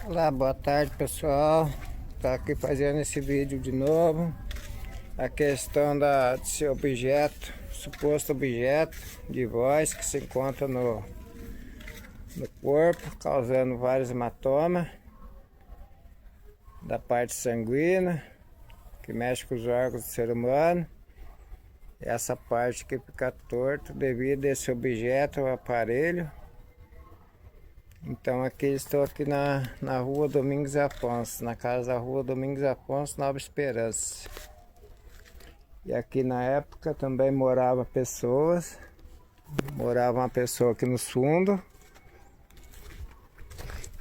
Olá, boa tarde pessoal. Tá aqui fazendo esse vídeo de novo. A questão desse objeto, suposto objeto de voz que se encontra no corpo, causando vários hematomas da parte sanguínea, que mexe com os órgãos do ser humano. Essa parte que fica torto devido a esse objeto, o aparelho. Então aqui estou aqui na rua Domingos Afonso, na casa da rua Domingos Afonso, Nova Esperança. E aqui na época também morava uma pessoa aqui no fundo.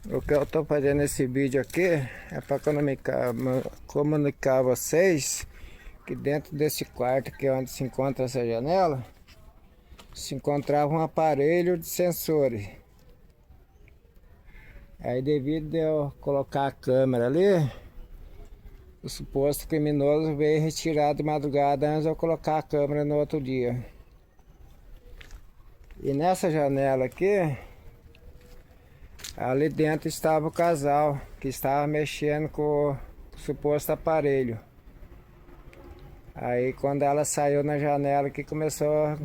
O que eu estou fazendo esse vídeo aqui é para comunicar a vocês que dentro desse quarto aqui onde se encontra essa janela, se encontrava um aparelho de sensores. Aí devido a eu colocar a câmera ali, o suposto criminoso veio retirar de madrugada antes de eu colocar a câmera no outro dia. E nessa janela aqui, ali dentro estava o casal que estava mexendo com o suposto aparelho. Aí quando ela saiu na janela aqui, começou a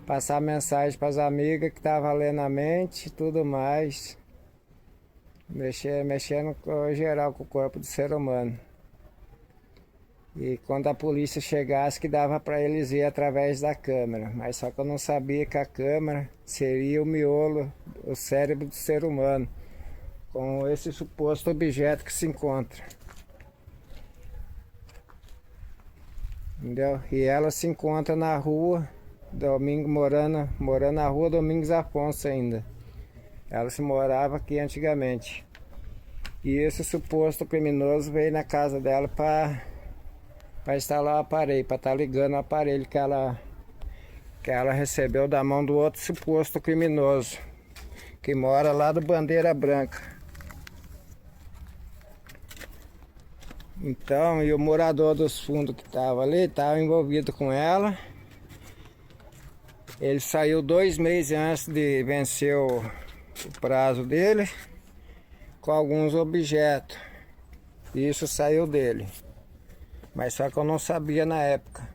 passar mensagem para as amigas que estavam lendo a mente e tudo mais. Mexendo com geral com o corpo do ser humano. E quando a polícia chegasse, que dava para eles ver através da câmera. Mas só que eu não sabia que a câmera seria o miolo, o cérebro do ser humano, com esse suposto objeto que se encontra. Entendeu? E ela se encontra na rua morando na rua Domingos Afonso ainda. Ela se morava aqui antigamente. E esse suposto criminoso veio na casa dela para instalar o aparelho, para estar ligando o aparelho que ela recebeu da mão do outro suposto criminoso, que mora lá do Bandeira Branca. Então, e o morador dos fundos que estava ali, estava envolvido com ela. Ele saiu 2 meses antes de vencer o prazo dele, com alguns objetos. Isso saiu dele. Mas só que eu não sabia na época.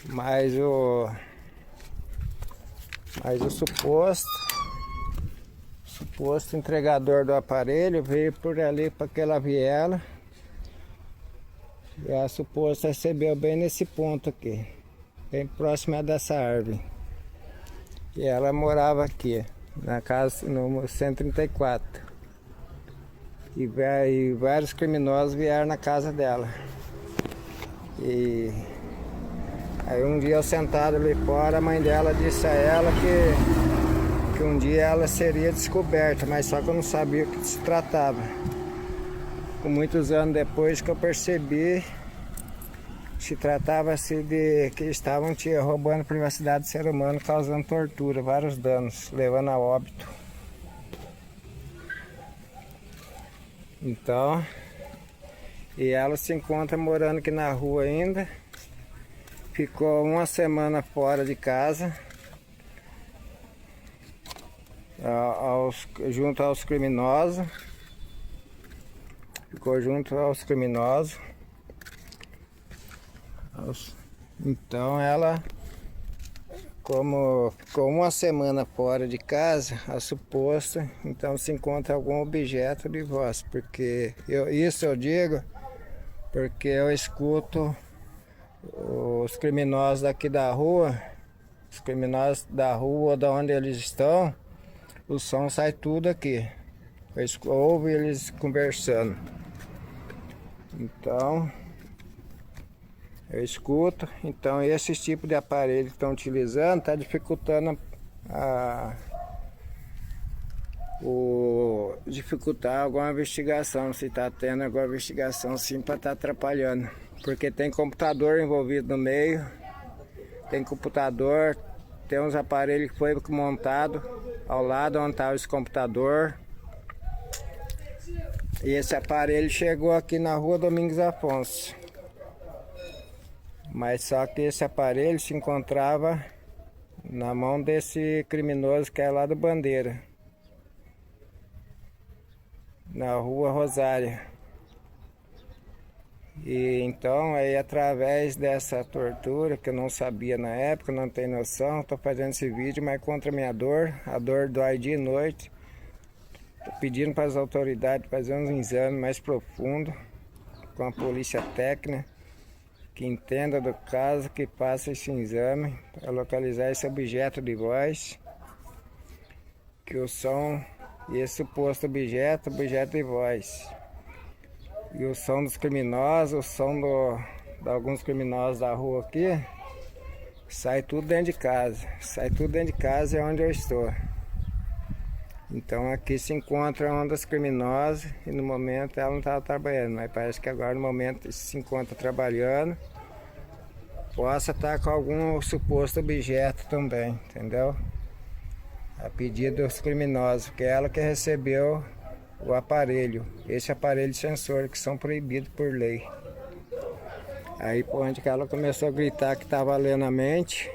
Mas o suposto entregador do aparelho veio por ali para aquela viela. E a suposta recebeu bem nesse ponto aqui, bem próxima dessa árvore. E ela morava aqui, na casa, no 134. E vários criminosos vieram na casa dela. E aí um dia eu sentado ali fora, a mãe dela disse a ela que um dia ela seria descoberta, mas só que eu não sabia o que se tratava. Com muitos anos depois que eu percebi, se tratava-se de que estavam roubando a privacidade do ser humano, causando tortura, vários danos, levando a óbito. Então, e ela se encontra morando aqui na rua ainda. Ficou 1 semana fora de casa, junto aos criminosos. Então ela, como ficou 1 semana fora de casa, a suposta, então se encontra algum objeto de voz, porque eu digo porque eu escuto os criminosos daqui da rua, da onde eles estão, o som sai tudo aqui, eu ouvo eles conversando. Então eu escuto. Então esse tipo de aparelho que estão utilizando está dificultando dificultar alguma investigação, se está tendo alguma investigação sim, para estar atrapalhando, porque tem computador envolvido no meio, tem uns aparelhos que foi montado ao lado onde está esse computador. E esse aparelho chegou aqui na rua Domingos Afonso. Mas só que esse aparelho se encontrava na mão desse criminoso que é lá do Bandeira. na rua Rosária. E então aí através dessa tortura, que eu não sabia na época, não tenho noção, tô fazendo esse vídeo, mas contra a minha dor, a dor dói dia e noite. Tô pedindo para as autoridades fazer uns exames mais profundos com a polícia técnica, que entenda do caso, que faça esse exame para localizar esse objeto de voz, que o som e esse suposto objeto de voz. E o som dos criminosos, o som de alguns criminosos da rua aqui, sai tudo dentro de casa. Sai tudo dentro de casa, é onde eu estou. Então aqui se encontra uma das criminosas e no momento ela não estava trabalhando, mas parece que agora no momento se encontra trabalhando. Possa estar com algum suposto objeto também, entendeu? A pedido dos criminosos, que é ela que recebeu o aparelho, esse aparelho de sensor, que são proibidos por lei. Aí por onde que ela começou a gritar que estava lendo a mente,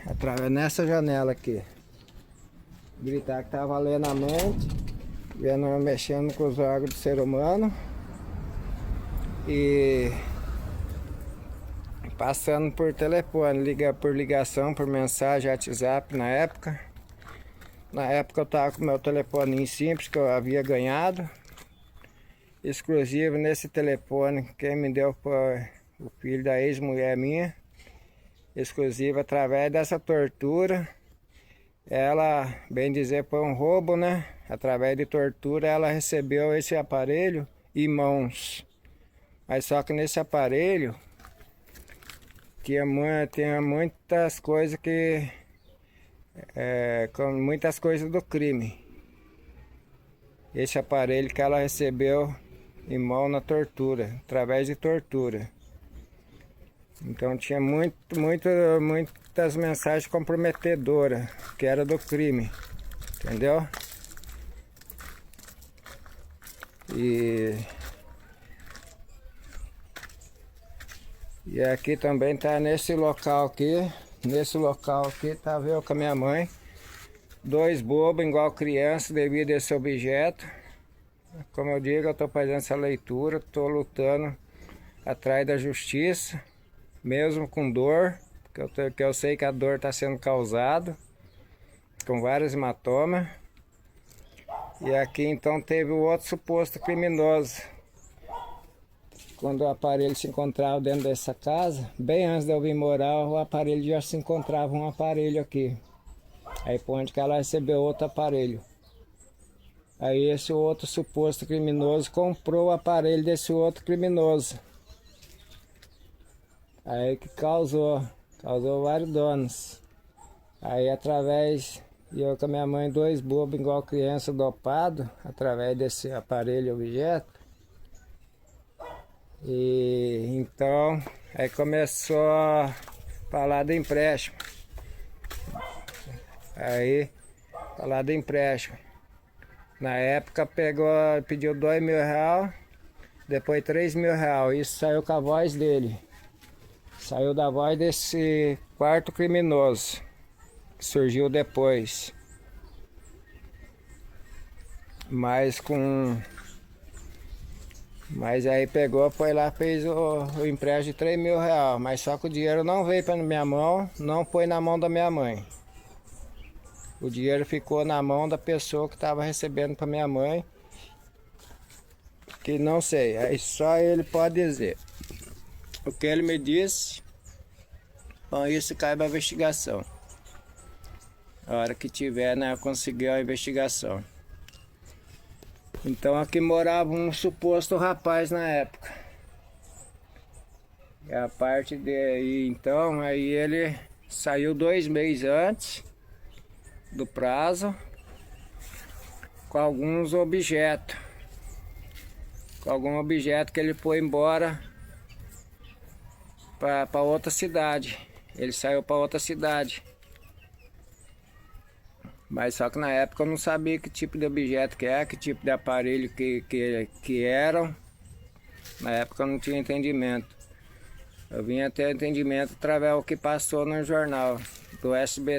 através nessa janela aqui, gritar que estava lendo a mente, vendo, mexendo com os órgãos do ser humano e passando por telefone, por ligação, por mensagem, WhatsApp na época. Na época eu estava com meu telefoninho simples que eu havia ganhado, exclusivo nesse telefone, quem me deu foi o filho da ex-mulher minha, exclusivo através dessa tortura. Ela, bem dizer, foi um roubo, né? Através de tortura ela recebeu esse aparelho em mãos. Mas só que nesse aparelho tinha muitas coisas que... com muitas coisas do crime. Esse aparelho que ela recebeu em mão na tortura, através de tortura. Então tinha muitas mensagens comprometedoras, que era do crime, entendeu? E aqui também tá nesse local aqui tá eu com a minha mãe, dois bobos igual criança devido a esse objeto. Como eu digo, eu tô fazendo essa leitura, tô lutando atrás da justiça, mesmo com dor, porque eu sei que a dor está sendo causada, com vários hematomas. E aqui então teve o outro suposto criminoso. Quando o aparelho se encontrava dentro dessa casa, bem antes de eu vir morar, o aparelho já se encontrava um aparelho aqui. Aí por onde que ela recebeu outro aparelho. Aí esse outro suposto criminoso comprou o aparelho desse outro criminoso. Aí que causou vários danos. Aí através de eu com a minha mãe, dois bobos igual criança dopado, através desse aparelho objeto. E então aí começou a falar do empréstimo. Aí falar do empréstimo. Na época pediu R$2.000, depois R$3.000. Isso saiu com a voz dele. Saiu da voz desse quarto criminoso que surgiu depois. Mas aí pegou, foi lá, fez o empréstimo de R$3.000. Mas só que o dinheiro não veio para minha mão, não foi na mão da minha mãe. O dinheiro ficou na mão da pessoa que estava recebendo para minha mãe. Que não sei, aí só ele pode dizer. O que ele me disse, com isso cabe a investigação. A hora que tiver, né, conseguir a investigação. Então aqui morava um suposto rapaz na época. E a parte de então, aí ele saiu 2 meses antes do prazo com alguns objetos. Com algum objeto que ele foi embora para outra cidade. Ele saiu para outra cidade. Mas só que na época eu não sabia que tipo de objeto que é, que tipo de aparelho que eram. Na época eu não tinha entendimento. Eu vinha ter entendimento através do que passou no jornal do SBT.